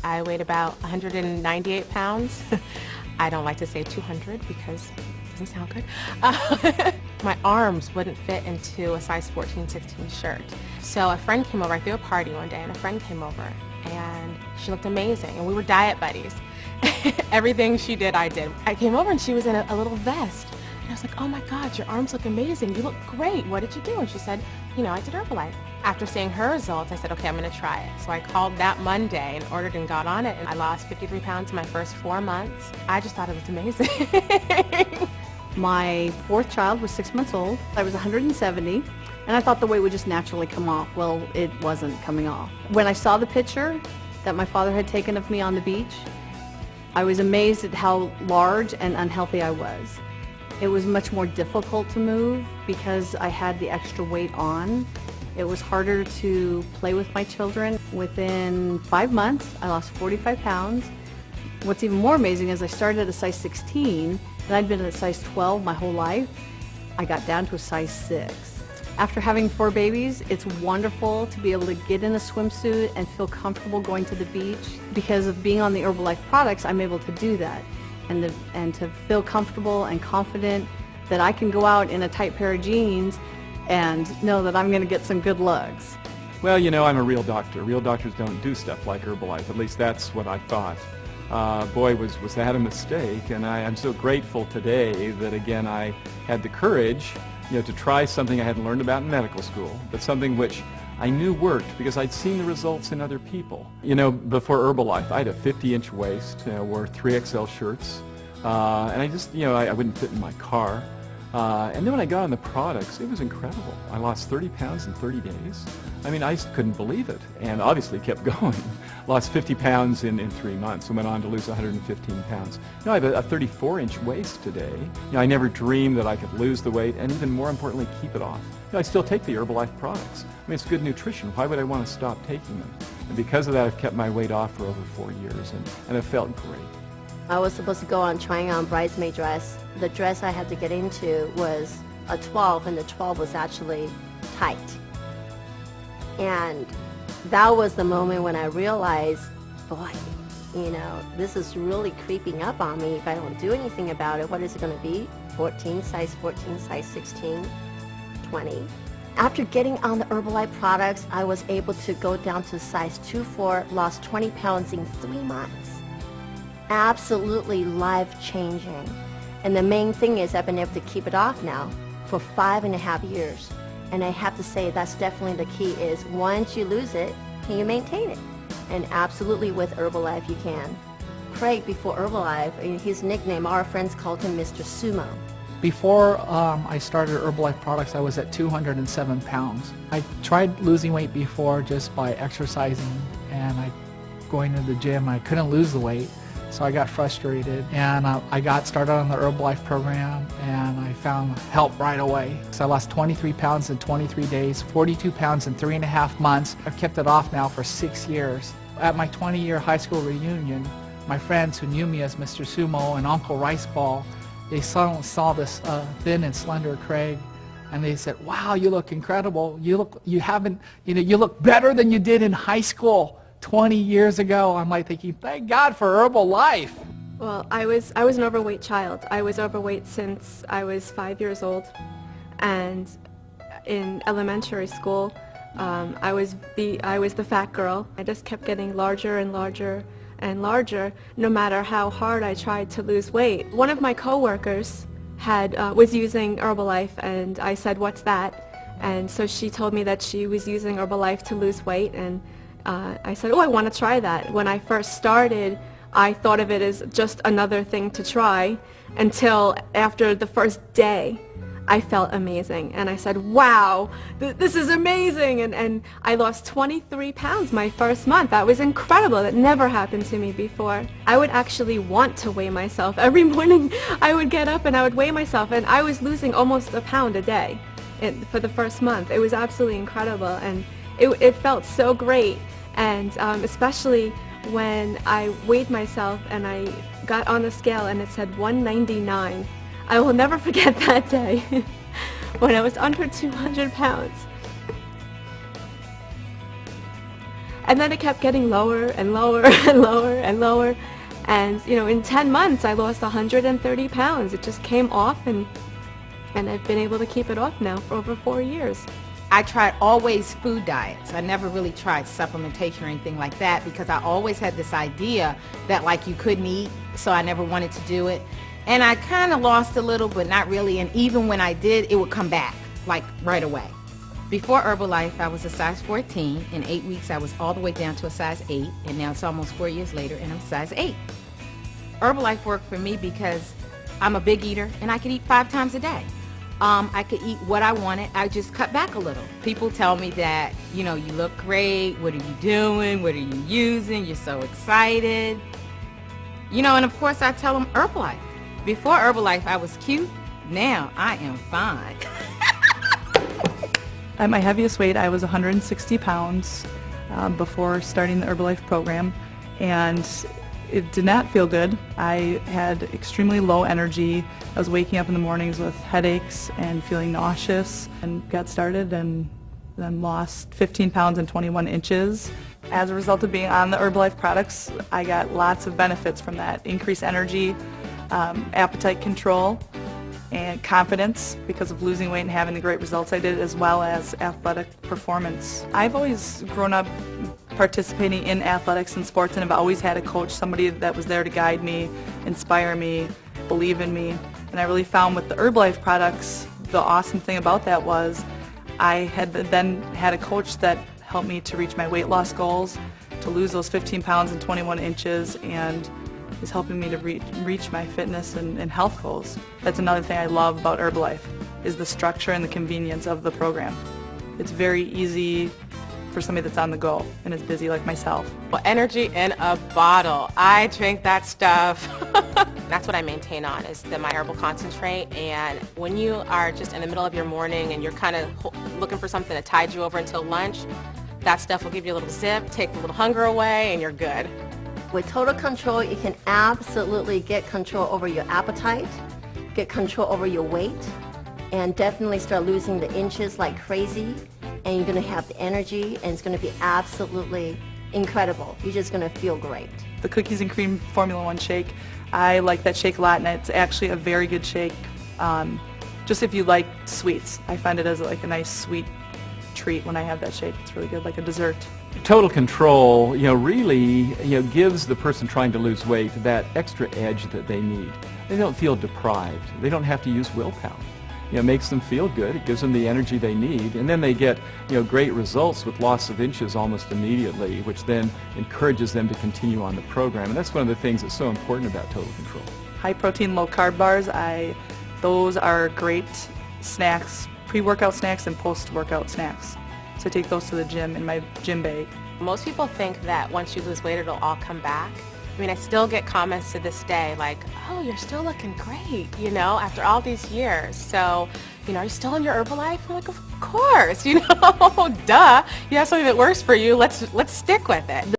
I weighed about 198 pounds. I don't like to say 200 because it doesn't sound good. My arms wouldn't fit into a size 14, 16 shirt. So a friend came over, I threw a party one day and a friend came over and she looked amazing and we were diet buddies. Everything she did, I did. I came over and she was in a little vest. And I was like, oh my God, your arms look amazing. You look great. What did you do? And she said, I did Herbalife. After seeing her results, I said, okay, I'm gonna try it. So I called that Monday and ordered and got on it. And I lost 53 pounds in my first 4 months. I just thought it looked amazing. My fourth child was 6 months old. I was 170, and I thought the weight would just naturally come off. Well, it wasn't coming off. When I saw the picture that my father had taken of me on the beach, I was amazed at how large and unhealthy I was. It was much more difficult to move because I had the extra weight on. It was harder to play with my children. Within 5 months, I lost 45 pounds. What's even more amazing is I started at a size 16, and I'd been at a size 12 my whole life. I got down to a size 6. After having 4 babies, it's wonderful to be able to get in a swimsuit and feel comfortable going to the beach. Because of being on the Herbalife products, I'm able to do that. And to feel comfortable and confident that I can go out in a tight pair of jeans and know that I'm going to get some good looks. Well, I'm a real doctor. Real doctors don't do stuff like Herbalife. At least that's what I thought. Boy, was that a mistake, and I'm so grateful today that, again, I had the courage, to try something I hadn't learned about in medical school, but something which I knew worked because I'd seen the results in other people. Before Herbalife, I had a 50-inch waist, wore 3XL shirts, and I just, I wouldn't fit in my car. And then when I got on the products, it was incredible. I lost 30 pounds in 30 days. I just couldn't believe it, and obviously kept going. Lost 50 pounds in 3 months and went on to lose 115 pounds. I have a 34-inch waist today. I never dreamed that I could lose the weight and, even more importantly, keep it off. I still take the Herbalife products. It's good nutrition. Why would I want to stop taking them? And because of that, I've kept my weight off for over 4 years, and it felt great. I was supposed to go on trying on bridesmaid dress. The dress I had to get into was a 12, and the 12 was actually tight. And that was the moment when I realized, boy, this is really creeping up on me. If I don't do anything about it, what is it going to be? 14, size 16, 20. After getting on the Herbalife products, I was able to go down to size 2-4, lost 20 pounds in 3 months. Absolutely life-changing. And the main thing is I've been able to keep it off now for 5.5 years. And I have to say that's definitely the key is once you lose it, can you maintain it? And absolutely with Herbalife you can. Craig, before Herbalife, his nickname, our friends called him Mr. Sumo. Before I started Herbalife products, I was at 207 pounds. I tried losing weight before just by exercising and going to the gym. I couldn't lose the weight. So I got frustrated, and I got started on the Herbalife program, and I found help right away. So I lost 23 pounds in 23 days, 42 pounds in 3.5 months. I've kept it off now for 6 years. At my 20-year high school reunion, my friends who knew me as Mr. Sumo and Uncle Rice Ball, they saw this thin and slender Craig, and they said, "Wow, you look incredible. You look better than you did in high school 20 years ago." I'm like thinking, thank God for Herbalife. Well, I was an overweight child. I was overweight since I was 5 years old, and in elementary school, I was the fat girl. I just kept getting larger and larger and larger, no matter how hard I tried to lose weight. One of my coworkers was using Herbalife, and I said, "What's that?" And so she told me that she was using Herbalife to lose weight, and I said, "Oh, I want to try that." When I first started, I thought of it as just another thing to try until after the first day, I felt amazing. And I said, wow, this is amazing. And I lost 23 pounds my first month. That was incredible. That never happened to me before. I would actually want to weigh myself. Every morning I would get up and I would weigh myself, and I was losing almost a pound a day for the first month. It was absolutely incredible, and it felt so great. And especially when I weighed myself and I got on the scale and it said 199. I will never forget that day when I was under 200 pounds. And then it kept getting lower and lower and lower and lower. And, you know, in 10 months, I lost 130 pounds. It just came off, and I've been able to keep it off now for over 4 years. I tried always food diets. I never really tried supplementation or anything like that because I always had this idea that like you couldn't eat, so I never wanted to do it. And I kind of lost a little, but not really. And even when I did, it would come back like right away. Before Herbalife, I was a size 14. In 8 weeks, I was all the way down to a size 8, and now it's almost 4 years later, and I'm size 8. Herbalife worked for me because I'm a big eater, and I could eat 5 times a day. I could eat what I wanted. I just cut back a little. People tell me that, you know, you look great. What are you doing? What are you using? You're so excited. You know, and of course I tell them Herbalife. Before Herbalife, I was cute. Now I am fine. At my heaviest weight, I was 160 pounds before starting the Herbalife program, and it did not feel good. I had extremely low energy. I was waking up in the mornings with headaches and feeling nauseous, and got started and then lost 15 pounds and 21 inches. As a result of being on the Herbalife products, I got lots of benefits from that. Increased energy, appetite control, and confidence because of losing weight and having the great results I did, as well as athletic performance. I've always grown up participating in athletics and sports, and have always had a coach, somebody that was there to guide me, inspire me, believe in me. And I really found with the Herbalife products, the awesome thing about that was I had then had a coach that helped me to reach my weight loss goals, to lose those 15 pounds and 21 inches, and is helping me to reach my fitness and health goals. That's another thing I love about Herbalife, is the structure and the convenience of the program. It's very easy for somebody that's on the go and is busy like myself. Well, energy in a bottle. I drink that stuff. That's what I maintain on, is the My Herbal Concentrate. And when you are just in the middle of your morning and you're kind of looking for something to tide you over until lunch, that stuff will give you a little zip, take a little hunger away, and you're good. With total control, you can absolutely get control over your appetite, get control over your weight, and definitely start losing the inches like crazy. And you're going to have the energy, and it's going to be absolutely incredible. You're just going to feel great. The cookies and cream Formula 1 shake, I like that shake a lot, and it's actually a very good shake. Just if you like sweets, I find it as like a nice sweet treat when I have that shake. It's really good, like a dessert. Total control, really, gives the person trying to lose weight that extra edge that they need. They don't feel deprived. They don't have to use willpower. It makes them feel good. It gives them the energy they need, and then they get, great results with loss of inches almost immediately, which then encourages them to continue on the program. And that's one of the things that's so important about Total Control. High protein, low carb bars, those are great snacks, pre-workout snacks and post-workout snacks. So I take those to the gym in my gym bag. Most people think that once you lose weight, it'll all come back. I mean, I still get comments to this day like, oh, you're still looking great, after all these years. So, are you still on your Herbalife? I'm like, of course, duh. You have something that works for you. Let's stick with it.